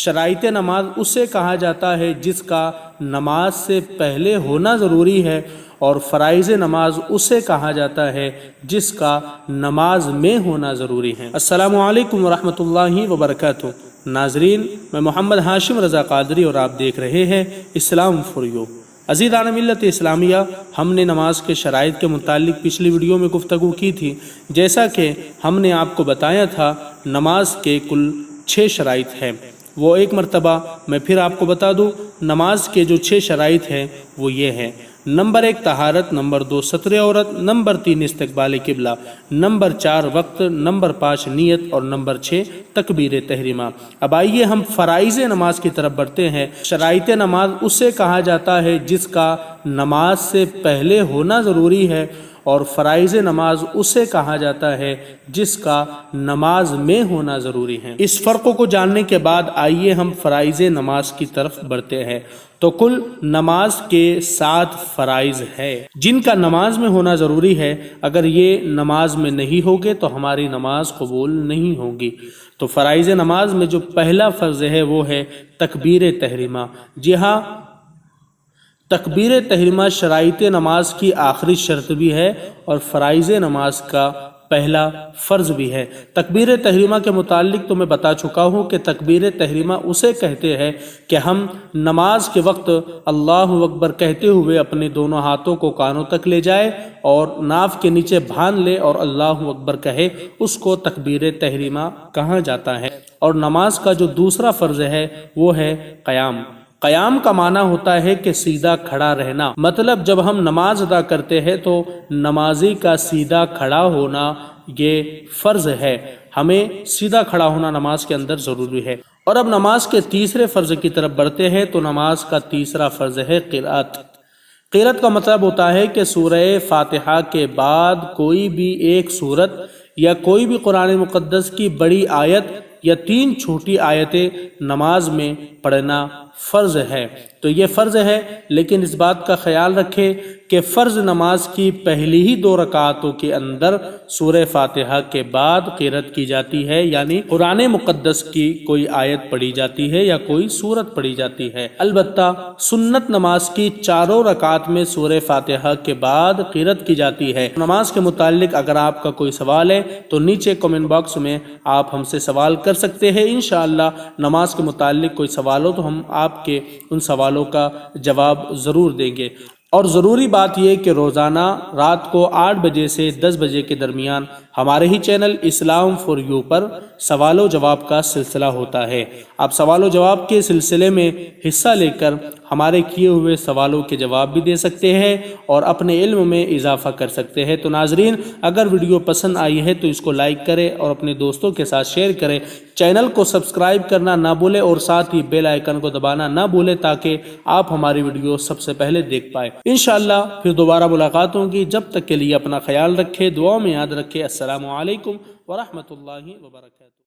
شرائط نماز اسے کہا جاتا ہے جس کا نماز سے پہلے ہونا ضروری ہے، اور فرائض نماز اسے کہا جاتا ہے جس کا نماز میں ہونا ضروری ہے۔ السلام علیکم ورحمۃ اللہ وبرکاتہ۔ ناظرین، میں محمد ہاشم رضا قادری اور آپ دیکھ رہے ہیں اسلام فار یو۔ عزیزان ملت اسلامیہ، ہم نے نماز کے شرائط کے متعلق پچھلی ویڈیو میں گفتگو کی تھی۔ جیسا کہ ہم نے آپ کو بتایا تھا، نماز کے کل 6 شرائط ہیں۔ وہ ایک مرتبہ میں پھر آپ کو بتا دوں، نماز کے جو 6 شرائط ہیں وہ یہ ہیں: نمبر 1 طہارت، نمبر 2 ستر عورت، نمبر 3 استقبال قبلہ، نمبر 4 وقت، نمبر 5 نیت، اور نمبر 6 تکبیر تحریمہ۔ اب آئیے ہم فرائض نماز کی طرف بڑھتے ہیں۔ شرائط نماز اسے کہا جاتا ہے جس کا نماز سے پہلے ہونا ضروری ہے، اور فرائض نماز اسے کہا جاتا ہے جس کا نماز میں ہونا ضروری ہے۔ اس فرق کو جاننے کے بعد آئیے ہم فرائض نماز کی طرف بڑھتے ہیں۔ تو کل نماز کے 7 فرائض ہے جن کا نماز میں ہونا ضروری ہے۔ اگر یہ نماز میں نہیں ہوگے تو ہماری نماز قبول نہیں ہوگی۔ تو فرائض نماز میں جو پہلا فرض ہے وہ ہے تکبیر تحریمہ۔ جی ہاں، تکبیر تحریمہ شرائط نماز کی آخری شرط بھی ہے اور فرائض نماز کا پہلا فرض بھی ہے۔ تکبیر تحریمہ کے متعلق تو میں بتا چکا ہوں کہ تکبیر تحریمہ اسے کہتے ہیں کہ ہم نماز کے وقت اللہ اکبر کہتے ہوئے اپنے دونوں ہاتھوں کو کانوں تک لے جائے اور ناف کے نیچے باندھ لے اور اللہ اکبر کہے، اس کو تکبیر تحریمہ کہا جاتا ہے۔ اور نماز کا جو دوسرا فرض ہے وہ ہے قیام۔ قیام کا معنی ہوتا ہے کہ سیدھا کھڑا رہنا، مطلب جب ہم نماز ادا کرتے ہیں تو نمازی کا سیدھا کھڑا ہونا یہ فرض ہے۔ ہمیں سیدھا کھڑا ہونا نماز کے اندر ضروری ہے۔ اور اب نماز کے تیسرے فرض کی طرف بڑھتے ہیں۔ تو نماز کا تیسرا فرض ہے قرأت۔ قرأت کا مطلب ہوتا ہے کہ سورہ فاتحہ کے بعد کوئی بھی ایک سورت یا کوئی بھی قرآن مقدس کی بڑی آیت یا 3 چھوٹی آیتیں نماز میں پڑھنا فرض ہے۔ تو یہ فرض ہے، لیکن اس بات کا خیال رکھے کہ فرض نماز کی پہلی ہی 2 رکعتوں کے اندر سورہ فاتحہ کے بعد قرأت کی جاتی ہے، یعنی قرآن مقدس کی کوئی آیت پڑھی جاتی ہے یا کوئی سورت پڑھی جاتی ہے۔ البتہ سنت نماز کی 4 رکعت میں سورہ فاتحہ کے بعد قرأت کی جاتی ہے۔ نماز کے متعلق اگر آپ کا کوئی سوال ہے تو نیچے کمنٹ باکس میں آپ ہم سے سوال کر سکتے ہیں۔ انشاءاللہ نماز کے متعلق کوئی سوال ہو تو ہم آپ کے ان سوالوں کا جواب ضرور دیں گے۔ اور ضروری بات یہ کہ روزانہ رات کو 8 بجے سے 10 بجے کے درمیان ہمارے ہی چینل اسلام فار یو پر سوال و جواب کا سلسلہ ہوتا ہے۔ آپ سوال و جواب کے سلسلے میں حصہ لے کر ہمارے کیے ہوئے سوالوں کے جواب بھی دے سکتے ہیں اور اپنے علم میں اضافہ کر سکتے ہیں۔ تو ناظرین، اگر ویڈیو پسند آئی ہے تو اس کو لائک کریں اور اپنے دوستوں کے ساتھ شیئر کریں۔ چینل کو سبسکرائب کرنا نہ بھولیں اور ساتھ ہی بیل آئیکن کو دبانا نہ بھولیں تاکہ آپ ہماری ویڈیو سب سے پہلے دیکھ پائیں۔ انشاءاللہ پھر دوبارہ ملاقات ہوگی۔ جب تک کے لیے اپنا خیال رکھیں، دعاؤں میں یاد رکھیں۔ السلام علیکم ورحمۃ اللہ وبرکاتہ۔